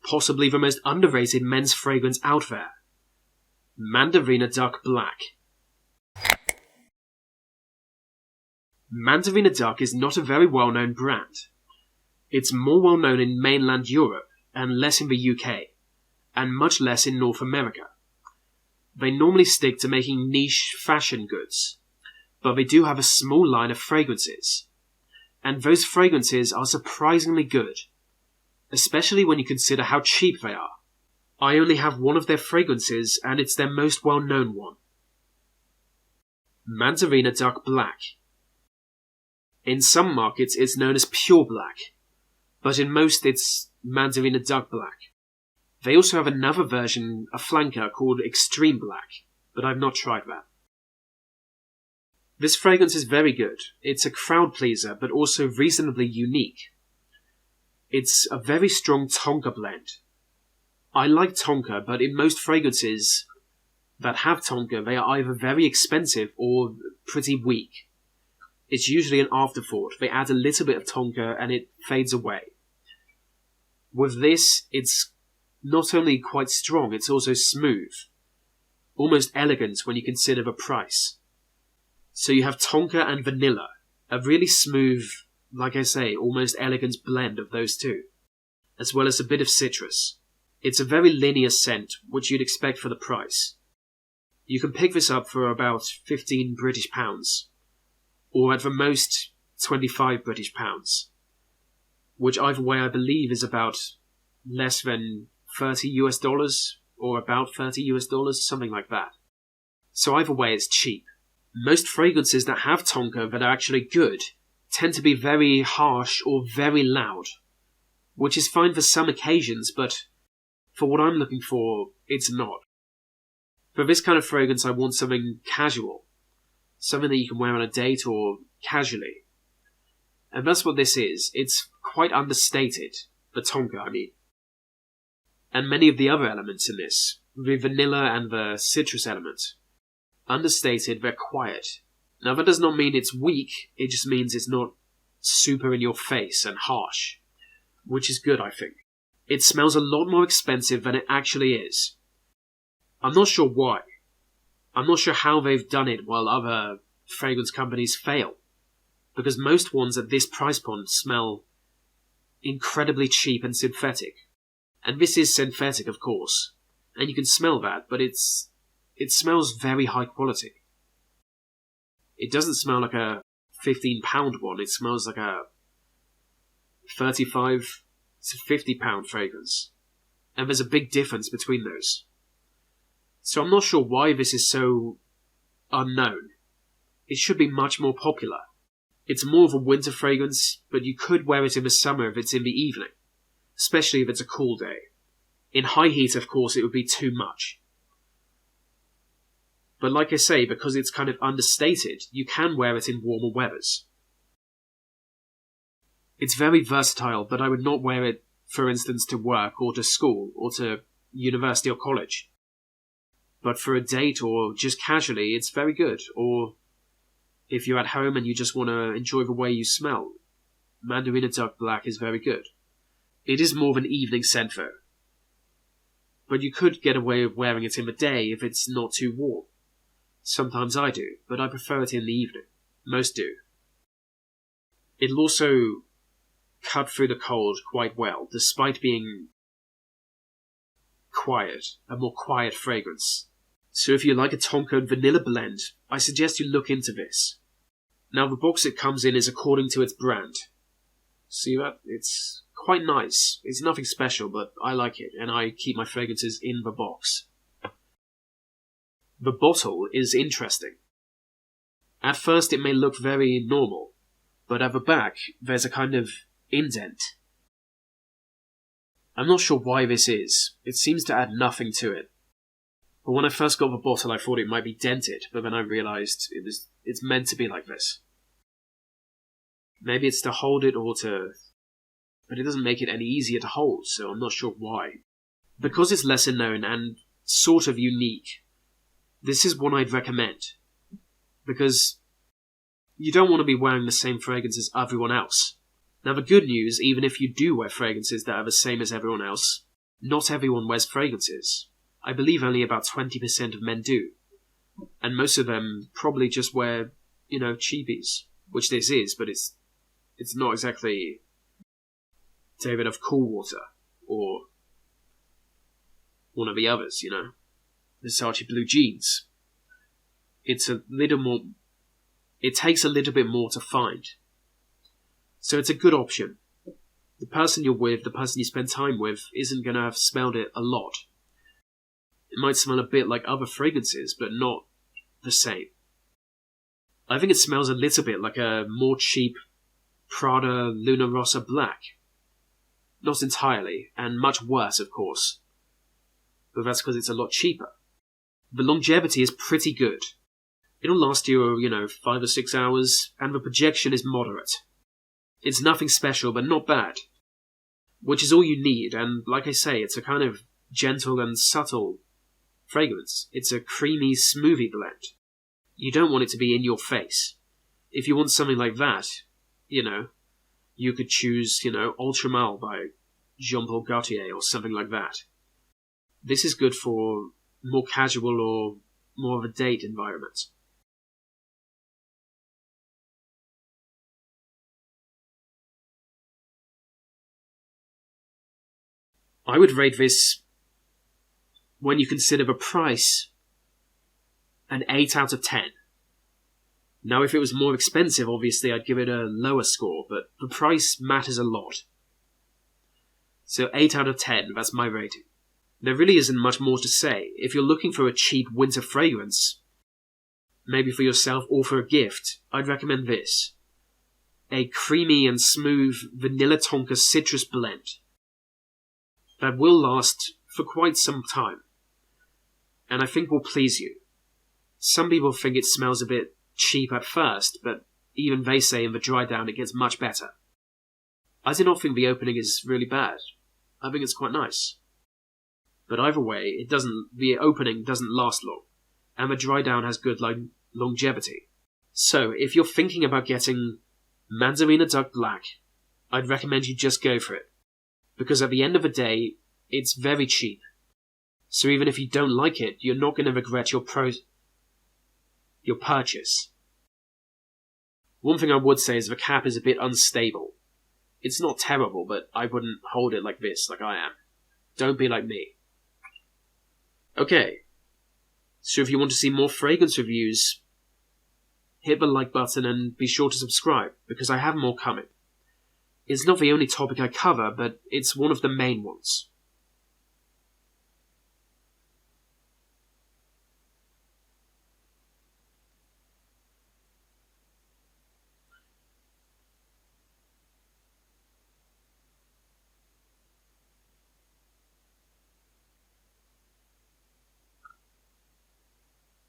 possibly the most underrated men's fragrance out there. Mandarina Duck Black. Mandarina Duck is not a very well-known brand. It's more well-known in mainland Europe and less in the UK, and much less in North America. They normally stick to making niche fashion goods, but they do have a small line of fragrances. And those fragrances are surprisingly good, especially when you consider how cheap they are. I only have one of their fragrances, and it's their most well-known one. Mandarina Duck Black. In some markets it's known as Pure Black, but in most it's Mandarina Duck Black. They also have another version, a flanker, called Extreme Black, but I've not tried that. This fragrance is very good. It's a crowd pleaser, but also reasonably unique. It's a very strong tonka blend. I like tonka, but in most fragrances that have tonka, they are either very expensive or pretty weak. It's usually an afterthought. They add a little bit of tonka and it fades away. With this, it's not only quite strong, it's also smooth. Almost elegant when you consider the price. So you have tonka and vanilla, a really smooth, like I say, almost elegant blend of those two, as well as a bit of citrus. It's a very linear scent, which you'd expect for the price. You can pick this up for about 15 British pounds, or at the most 25 British pounds, which either way I believe is about less than $30 US, or about $30 US, something like that. So either way it's cheap. Most fragrances that have tonka that are actually good tend to be very harsh or very loud, which is fine for some occasions, but for what I'm looking for, it's not. For this kind of fragrance, I want something casual, something that you can wear on a date or casually. And that's what this is. It's quite understated, the tonka, I mean. And many of the other elements in this, the vanilla and the citrus element, understated, they're quiet. Now that does not mean it's weak, it just means it's not super in your face and harsh, which is good, I think. It smells a lot more expensive than it actually is. I'm not sure why. I'm not sure how they've done it while other fragrance companies fail, because most ones at this price point smell incredibly cheap and synthetic. And this is synthetic, of course, and you can smell that, but it smells very high quality. It doesn't smell like a £15 one, it smells like a 35 to £50 fragrance. And there's a big difference between those. So I'm not sure why this is so unknown. It should be much more popular. It's more of a winter fragrance, but you could wear it in the summer if it's in the evening, especially if it's a cool day. In high heat, of course, it would be too much. But like I say, because it's kind of understated, you can wear it in warmer weathers. It's very versatile, but I would not wear it, for instance, to work or to school or to university or college. But for a date or just casually, it's very good. Or if you're at home and you just want to enjoy the way you smell, Mandarina Duck Black is very good. It is more of an evening scent though. But you could get away with wearing it in the day if it's not too warm. Sometimes I do, but I prefer it in the evening. Most do. It'll also cut through the cold quite well, despite being quiet, a more quiet fragrance. So if you like a tonka and vanilla blend, I suggest you look into this. Now the box it comes in is according to its brand. See that? It's quite nice. It's nothing special, but I like it, and I keep my fragrances in the box. The bottle is interesting. At first it may look very normal, but at the back there's a kind of indent. I'm not sure why this is. It seems to add nothing to it. But when I first got the bottle I thought it might be dented, but then I realised it's meant to be like this. Maybe it's to hold it or to... But it doesn't make it any easier to hold, so I'm not sure why. Because it's lesser known and sort of unique, this is one I'd recommend. Because you don't want to be wearing the same fragrance as everyone else. Now the good news, even if you do wear fragrances that are the same as everyone else, not everyone wears fragrances. I believe only about 20% of men do. And most of them probably just wear, cheapies. Which this is, but it's not exactly David of Coolwater or one of the others, Versace blue jeans. It's a little more... It takes a little bit more to find. So it's a good option. The person you're with, the person you spend time with, isn't going to have smelled it a lot. It might smell a bit like other fragrances, but not the same. I think it smells a little bit like a more cheap Prada Luna Rossa Black. Not entirely, and much worse, of course. But that's because it's a lot cheaper. The longevity is pretty good. It'll last you, 5 or 6 hours, and the projection is moderate. It's nothing special, but not bad. Which is all you need, and like I say, it's a kind of gentle and subtle fragrance. It's a creamy smoothie blend. You don't want it to be in your face. If you want something like that, you could choose, Ultra Mal by Jean-Paul Gaultier or something like that. This is good for more casual or more of a date environment. I would rate this, when you consider the price, an 8 out of 10. Now, if it was more expensive, obviously I'd give it a lower score, but the price matters a lot. So 8 out of 10, that's my rating. There really isn't much more to say. If you're looking for a cheap winter fragrance, maybe for yourself or for a gift, I'd recommend this. A creamy and smooth vanilla tonka citrus blend that will last for quite some time, and I think will please you. Some people think it smells a bit cheap at first, but even they say in the dry down it gets much better. I do not think the opening is really bad. I think it's quite nice. But either way, the opening doesn't last long, and the dry down has good longevity. So, if you're thinking about getting Mandarina Duck Black, I'd recommend you just go for it. Because at the end of the day, it's very cheap. So even if you don't like it, you're not going to regret your purchase. One thing I would say is the cap is a bit unstable. It's not terrible, but I wouldn't hold it like this, like I am. Don't be like me. Okay, so if you want to see more fragrance reviews, hit the like button and be sure to subscribe, because I have more coming. It's not the only topic I cover, but it's one of the main ones.